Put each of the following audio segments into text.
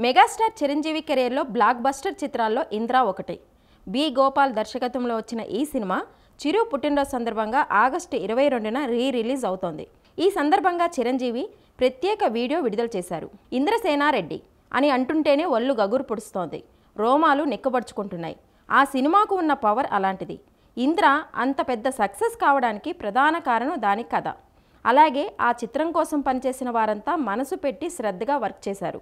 Megastar Chiranjeevi కెరీర్లో block buster చిత్రాల్లో ఇంద్ర ఒకటి. బి గోపాల్ దర్శకత్వంలో వచ్చిన ఈ సినిమా చిరు పుట్టినరోజు సందర్భంగా ఆగస్టు 22న రిలీజ్ అవుతోంది. ఈ సందర్భంగా చిరంజీవి ప్రత్యేక వీడియో విడుదల చేశారు. ఇంద్రసేనారెడ్డి అని అంటుంటేనే ఒళ్ళు గగురు పొడుస్తోంది, రోమాలు నిక్కబడుచుకుంటున్నాయి. ఆ సినిమాకు ఉన్న పవర్ అలాంటిది. ఇంద్ర అంత పెద్ద సక్సెస్ కావడానికి ప్రధాన కారణం దాని కథ. అలాగే ఆ చిత్రం కోసం పనిచేసిన వారంతా మనసు పెట్టి శ్రద్ధగా వర్క్ చేశారు.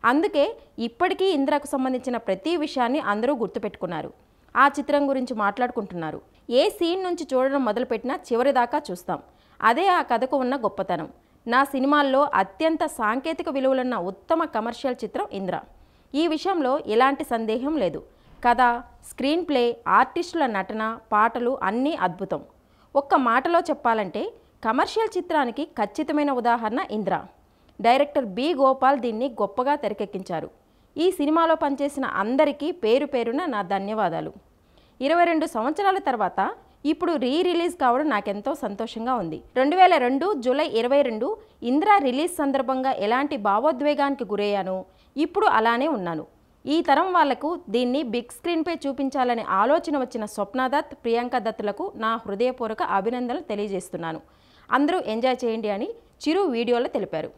అందుకే ఇప్పటికీ ఇంద్రకు సంబంధించిన ప్రతి విషయాన్ని అందరూ గుర్తుపెట్టుకున్నారు. ఆ చిత్రం గురించి మాట్లాడుకుంటున్నారు. ఏ సీన్ నుంచి చూడడం మొదలుపెట్టినా చివరిదాకా చూస్తాం. అదే ఆ కథకు ఉన్న గొప్పతనం. నా సినిమాల్లో అత్యంత సాంకేతిక విలువలున్న ఉత్తమ కమర్షియల్ చిత్రం ఇంద్ర. ఈ విషయంలో ఎలాంటి సందేహం లేదు. కథ, స్క్రీన్ ప్లే, ఆర్టిస్టుల నటన, పాటలు అన్నీ అద్భుతం. ఒక్క మాటలో చెప్పాలంటే కమర్షియల్ చిత్రానికి ఖచ్చితమైన ఉదాహరణ ఇంద్ర. డైరెక్టర్ బి గోపాల్ దీన్ని గొప్పగా తెరకెక్కించారు. ఈ సినిమాలో పనిచేసిన అందరికీ పేరు పేరున నా ధన్యవాదాలు. 22 సంవత్సరాల తర్వాత ఇప్పుడు రిలీజ్ కావడం నాకెంతో సంతోషంగా ఉంది. 2002 జూలై 22 ఇంద్ర రిలీజ్ సందర్భంగా ఎలాంటి భావోద్వేగానికి గురయ్యానో ఇప్పుడు అలానే ఉన్నాను. ఈ తరం వాళ్లకు దీన్ని బిగ్ స్క్రీన్పై చూపించాలనే ఆలోచన వచ్చిన స్వప్న దత్, ప్రియాంక దత్తులకు నా హృదయపూర్వక అభినందనలు తెలియజేస్తున్నాను. అందరూ ఎంజాయ్ చేయండి అని చిరు వీడియోలో తెలిపారు.